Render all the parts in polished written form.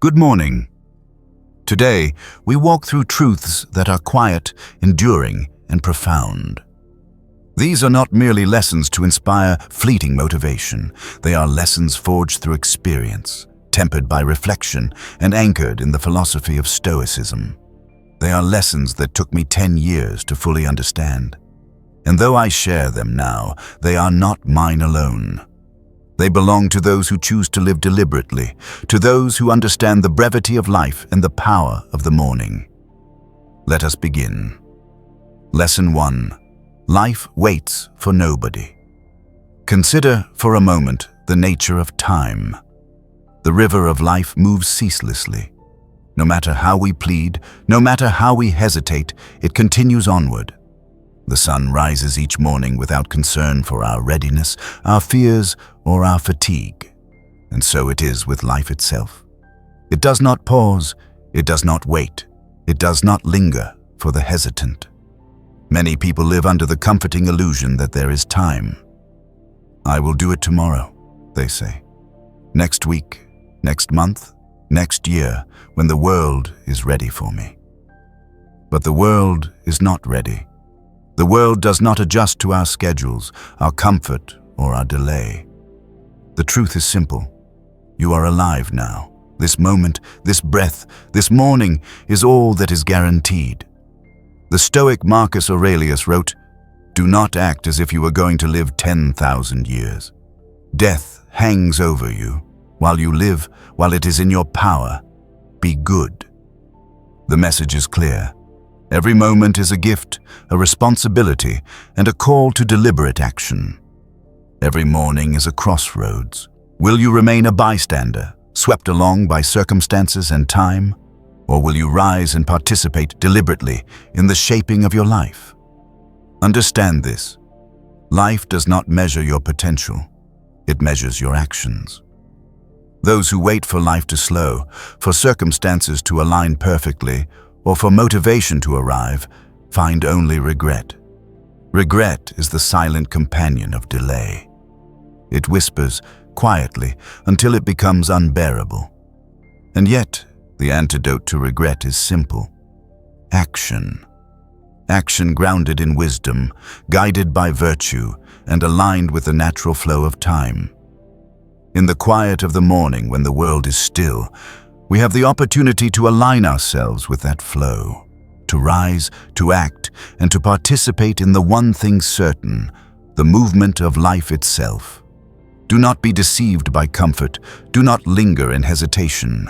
Good morning. Today, we walk through truths that are quiet, enduring, and profound. These are not merely lessons to inspire fleeting motivation. They are lessons forged through experience, tempered by reflection, and anchored in the philosophy of Stoicism. They are lessons that took me 10 years to fully understand. And though I share them now, they are not mine alone. They belong to those who choose to live deliberately, to those who understand the brevity of life and the power of the morning. Let us begin. Lesson 1. Life waits for nobody. Consider for a moment the nature of time. The river of life moves ceaselessly. No matter how we plead, no matter how we hesitate, it continues onward. The sun rises each morning without concern for our readiness, our fears, or our fatigue. And so it is with life itself. It does not pause, it does not wait, it does not linger for the hesitant. Many people live under the comforting illusion that there is time. I will do it tomorrow, they say. Next week, next month, next year, when the world is ready for me. But the world is not ready. The world does not adjust to our schedules, our comfort, or our delay. The truth is simple. You are alive now. This moment, this breath, this morning is all that is guaranteed. The Stoic Marcus Aurelius wrote, "Do not act as if you were going to live 10,000 years. Death hangs over you. While you live, while it is in your power, be good." The message is clear. Every moment is a gift, a responsibility, and a call to deliberate action. Every morning is a crossroads. Will you remain a bystander, swept along by circumstances and time? Or will you rise and participate deliberately in the shaping of your life? Understand this. Life does not measure your potential. It measures your actions. Those who wait for life to slow, for circumstances to align perfectly, or for motivation to arrive, find only regret. Regret is the silent companion of delay. It whispers quietly until it becomes unbearable. And yet, the antidote to regret is simple. Action. Action grounded in wisdom, guided by virtue, and aligned with the natural flow of time. In the quiet of the morning when the world is still, we have the opportunity to align ourselves with that flow, to rise, to act, and to participate in the one thing certain, the movement of life itself. Do not be deceived by comfort. Do not linger in hesitation.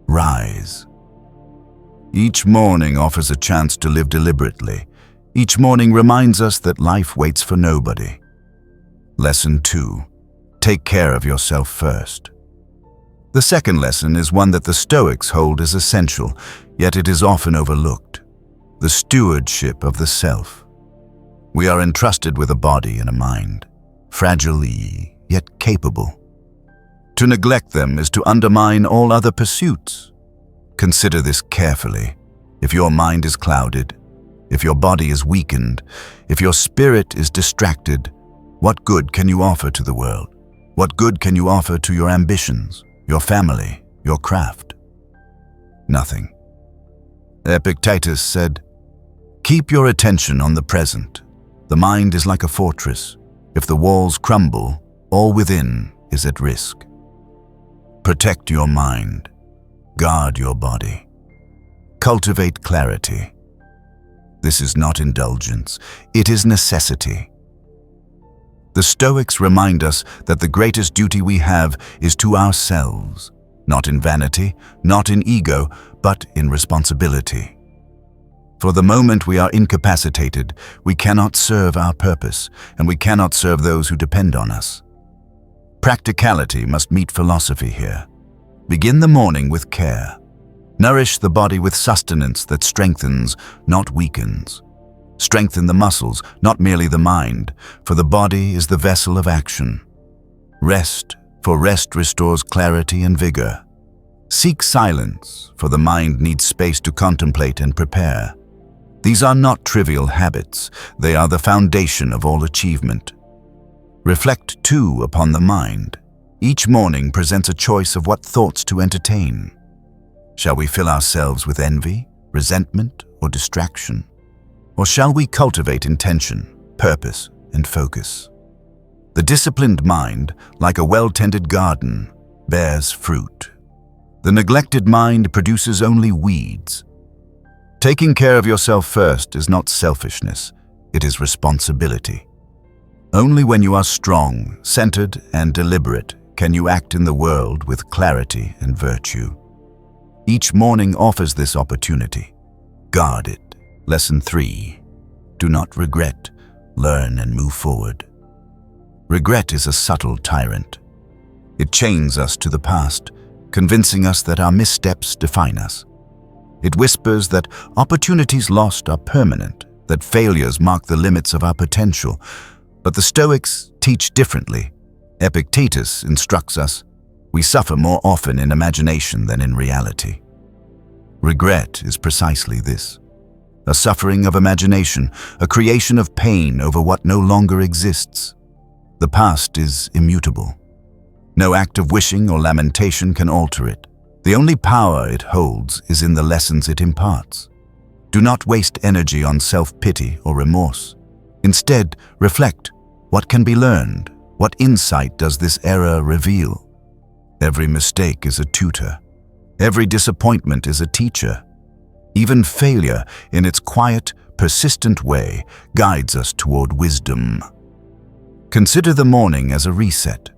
Rise. Each morning offers a chance to live deliberately. Each morning reminds us that life waits for nobody. Lesson 2. Take care of yourself first. The second lesson is one that the Stoics hold as essential, yet it is often overlooked. The stewardship of the self. We are entrusted with a body and a mind, fragile yet capable. To neglect them is to undermine all other pursuits. Consider this carefully. If your mind is clouded, if your body is weakened, if your spirit is distracted, what good can you offer to the world? What good can you offer to your ambitions, your family, your craft? Nothing. Epictetus said, "Keep your attention on the present. The mind is like a fortress. If the walls crumble, all within is at risk." Protect your mind. Guard your body. Cultivate clarity. This is not indulgence. It is necessity. The Stoics remind us that the greatest duty we have is to ourselves, not in vanity, not in ego, but in responsibility. For the moment we are incapacitated, we cannot serve our purpose, and we cannot serve those who depend on us. Practicality must meet philosophy here. Begin the morning with care. Nourish the body with sustenance that strengthens, not weakens. Strengthen the muscles, not merely the mind, for the body is the vessel of action. Rest, for rest restores clarity and vigor. Seek silence, for the mind needs space to contemplate and prepare. These are not trivial habits, they are the foundation of all achievement. Reflect too upon the mind. Each morning presents a choice of what thoughts to entertain. Shall we fill ourselves with envy, resentment, or distraction? Or shall we cultivate intention, purpose, and focus? The disciplined mind, like a well-tended garden, bears fruit. The neglected mind produces only weeds. Taking care of yourself first is not selfishness, it is responsibility. Only when you are strong, centered, and deliberate can you act in the world with clarity and virtue. Each morning offers this opportunity. Guard it. Lesson 3. Do not regret. Learn and move forward. Regret is a subtle tyrant. It chains us to the past, convincing us that our missteps define us. It whispers that opportunities lost are permanent, that failures mark the limits of our potential. But the Stoics teach differently. Epictetus instructs us, we suffer more often in imagination than in reality. Regret is precisely this. A suffering of imagination, a creation of pain over what no longer exists. The past is immutable. No act of wishing or lamentation can alter it. The only power it holds is in the lessons it imparts. Do not waste energy on self-pity or remorse. Instead, reflect. What can be learned? What insight does this error reveal? Every mistake is a tutor. Every disappointment is a teacher. Even failure, in its quiet, persistent way, guides us toward wisdom. Consider the morning as a reset.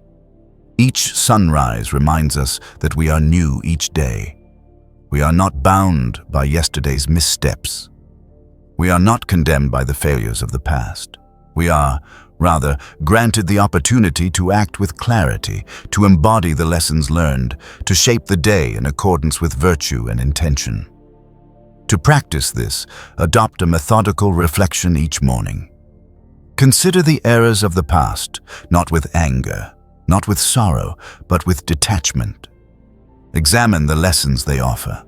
Each sunrise reminds us that we are new each day. We are not bound by yesterday's missteps. We are not condemned by the failures of the past. We are, rather, granted the opportunity to act with clarity, to embody the lessons learned, to shape the day in accordance with virtue and intention. To practice this, adopt a methodical reflection each morning. Consider the errors of the past, not with anger, not with sorrow, but with detachment. Examine the lessons they offer.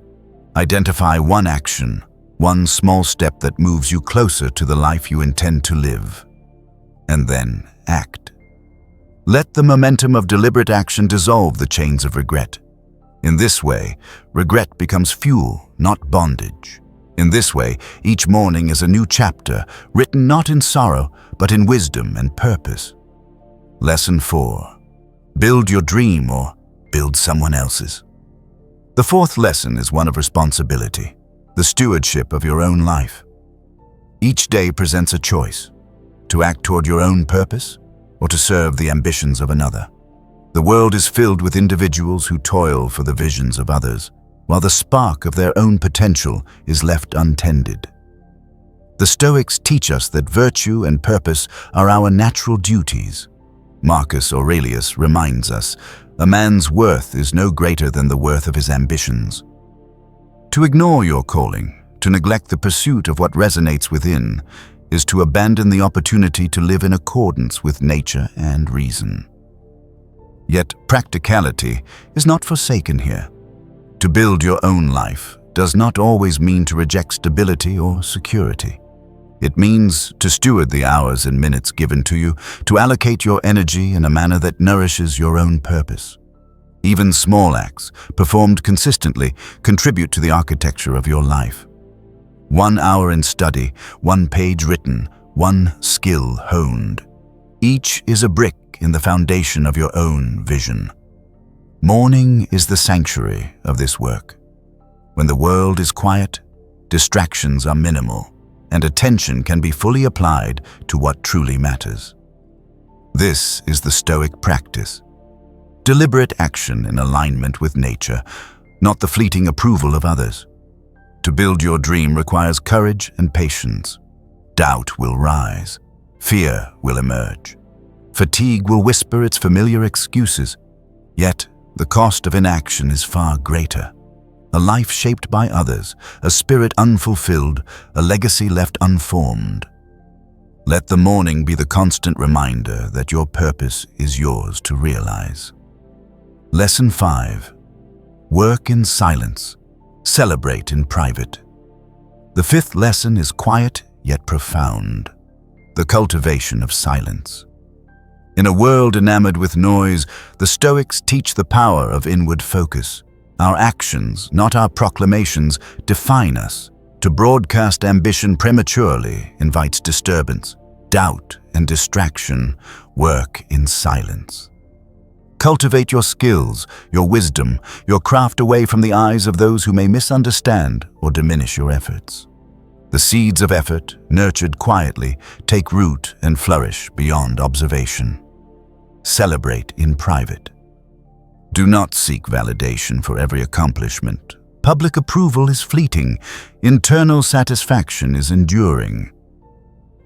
Identify one action, one small step that moves you closer to the life you intend to live. And then act. Let the momentum of deliberate action dissolve the chains of regret. In this way, regret becomes fuel, not bondage. In this way, each morning is a new chapter, written not in sorrow, but in wisdom and purpose. Lesson 4. Build your dream or build someone else's. The fourth lesson is one of responsibility, the stewardship of your own life. Each day presents a choice. To act toward your own purpose, or to serve the ambitions of another. The world is filled with individuals who toil for the visions of others, while the spark of their own potential is left untended. The Stoics teach us that virtue and purpose are our natural duties. Marcus Aurelius reminds us, a man's worth is no greater than the worth of his ambitions. To ignore your calling, to neglect the pursuit of what resonates within, is to abandon the opportunity to live in accordance with nature and reason. Yet practicality is not forsaken here. To build your own life does not always mean to reject stability or security. It means to steward the hours and minutes given to you, to allocate your energy in a manner that nourishes your own purpose. Even small acts, performed consistently, contribute to the architecture of your life. 1 hour in study, 1 page written, 1 skill honed. Each is a brick in the foundation of your own vision. Morning is the sanctuary of this work. When the world is quiet, distractions are minimal, and attention can be fully applied to what truly matters. This is the Stoic practice. Deliberate action in alignment with nature, not the fleeting approval of others. To build your dream requires courage and patience. Doubt will rise. Fear will emerge. Fatigue will whisper its familiar excuses. Yet, the cost of inaction is far greater. A life shaped by others, a spirit unfulfilled, a legacy left unformed. Let the morning be the constant reminder that your purpose is yours to realize. Lesson 5. Work in silence. Celebrate in private. The fifth lesson is quiet yet profound. The cultivation of silence. In a world enamored with noise, the Stoics teach the power of inward focus. Our actions, not our proclamations, define us. To broadcast ambition prematurely invites disturbance, doubt, and distraction. Work in silence. Cultivate your skills, your wisdom, your craft away from the eyes of those who may misunderstand or diminish your efforts. The seeds of effort, nurtured quietly, take root and flourish beyond observation. Celebrate in private. Do not seek validation for every accomplishment. Public approval is fleeting. Internal satisfaction is enduring.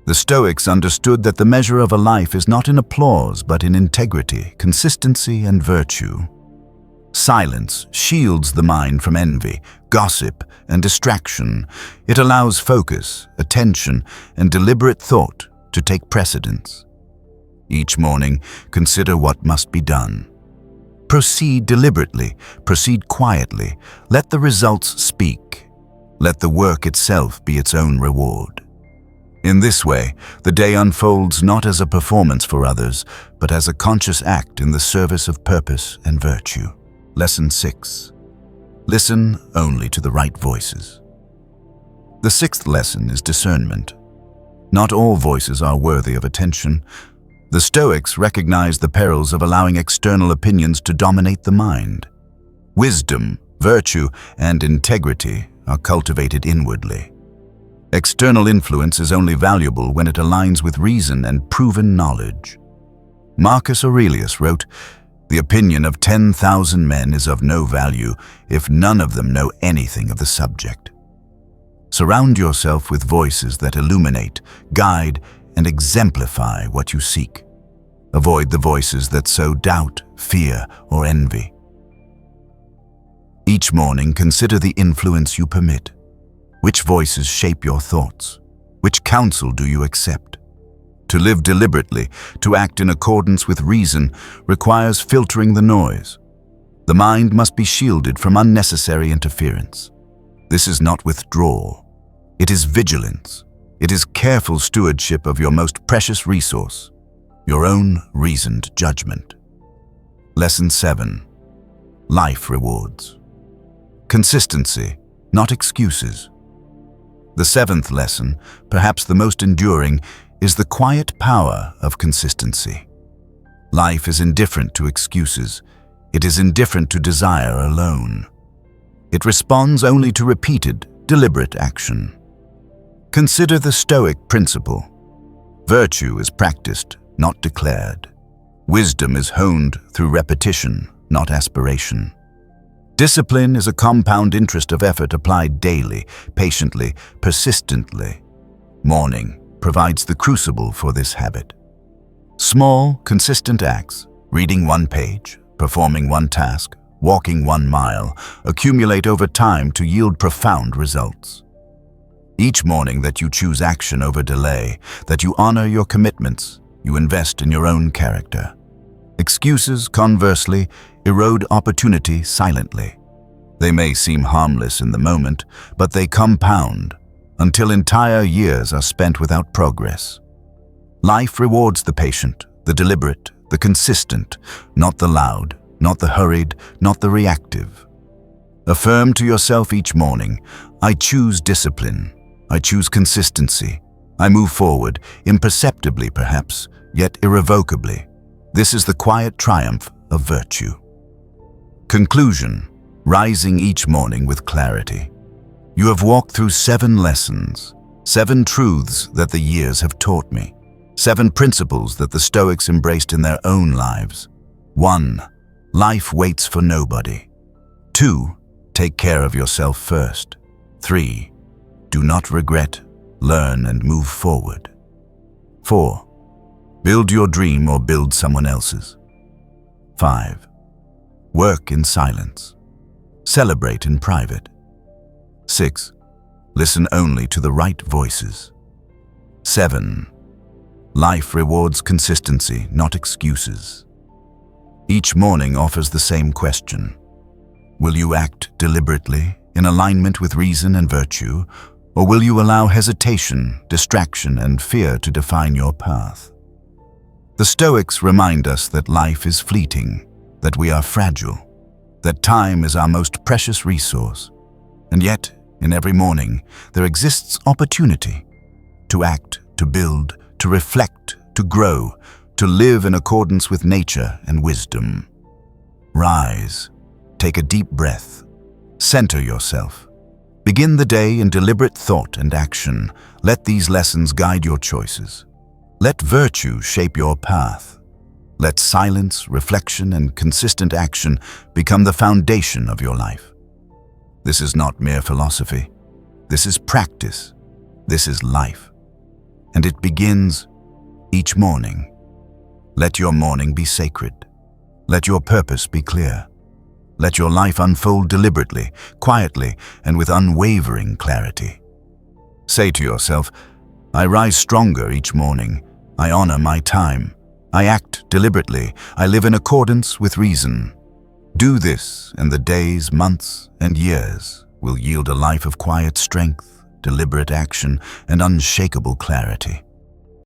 The Stoics understood that the measure of a life is not in applause, but in integrity, consistency, and virtue. Silence shields the mind from envy, gossip, and distraction. It allows focus, attention, and deliberate thought to take precedence. Each morning, consider what must be done. Proceed deliberately, proceed quietly. Let the results speak. Let the work itself be its own reward. In this way, the day unfolds not as a performance for others, but as a conscious act in the service of purpose and virtue. Lesson 6. Listen only to the right voices. The sixth lesson is discernment. Not all voices are worthy of attention. The Stoics recognized the perils of allowing external opinions to dominate the mind. Wisdom, virtue, and integrity are cultivated inwardly. External influence is only valuable when it aligns with reason and proven knowledge. Marcus Aurelius wrote, "The opinion of 10,000 men is of no value if none of them know anything of the subject." Surround yourself with voices that illuminate, guide, and exemplify what you seek. Avoid the voices that sow doubt, fear, or envy. Each morning, consider the influence you permit. Which voices shape your thoughts? Which counsel do you accept? To live deliberately, to act in accordance with reason, requires filtering the noise. The mind must be shielded from unnecessary interference. This is not withdrawal. It is vigilance. It is careful stewardship of your most precious resource, your own reasoned judgment. Lesson 7. Life rewards. Consistency, not excuses. The seventh lesson, perhaps the most enduring, is the quiet power of consistency. Life is indifferent to excuses. It is indifferent to desire alone. It responds only to repeated, deliberate action. Consider the Stoic principle. Virtue is practiced, not declared. Wisdom is honed through repetition, not aspiration. Discipline is a compound interest of effort applied daily, patiently, persistently. Morning provides the crucible for this habit. Small, consistent acts, reading one page, performing one task, walking 1 mile, accumulate over time to yield profound results. Each morning that you choose action over delay, that you honor your commitments, you invest in your own character. Excuses, conversely, erode opportunity silently. They may seem harmless in the moment, but they compound until entire years are spent without progress. Life rewards the patient, the deliberate, the consistent, not the loud, not the hurried, not the reactive. Affirm to yourself each morning, I choose discipline, I choose consistency, I move forward, imperceptibly perhaps, yet irrevocably. This is the quiet triumph of virtue. Conclusion. Rising each morning with clarity. You have walked through 7 lessons, 7 truths that the years have taught me, 7 principles that the Stoics embraced in their own lives. 1. Life waits for nobody. 2. Take care of yourself first. 3. Do not regret, learn and move forward. 4. Build your dream or build someone else's. 5. Work in silence. Celebrate in private. 6. Listen only to the right voices. 7. Life rewards consistency, not excuses. Each morning offers the same question. Will you act deliberately, in alignment with reason and virtue, or will you allow hesitation, distraction, and fear to define your path? The Stoics remind us that life is fleeting, that we are fragile. that time is our most precious resource. And yet, in every morning, there exists opportunity to act, to build, to reflect, to grow, to live in accordance with nature and wisdom. Rise, take a deep breath, center yourself. Begin the day in deliberate thought and action. Let these lessons guide your choices. Let virtue shape your path. Let silence, reflection, and consistent action become the foundation of your life. This is not mere philosophy. This is practice. This is life. And it begins each morning. Let your morning be sacred. Let your purpose be clear. Let your life unfold deliberately, quietly, and with unwavering clarity. Say to yourself, I rise stronger each morning. I honor my time. I act deliberately. I live in accordance with reason. Do this, and the days, months, and years will yield a life of quiet strength, deliberate action, and unshakable clarity.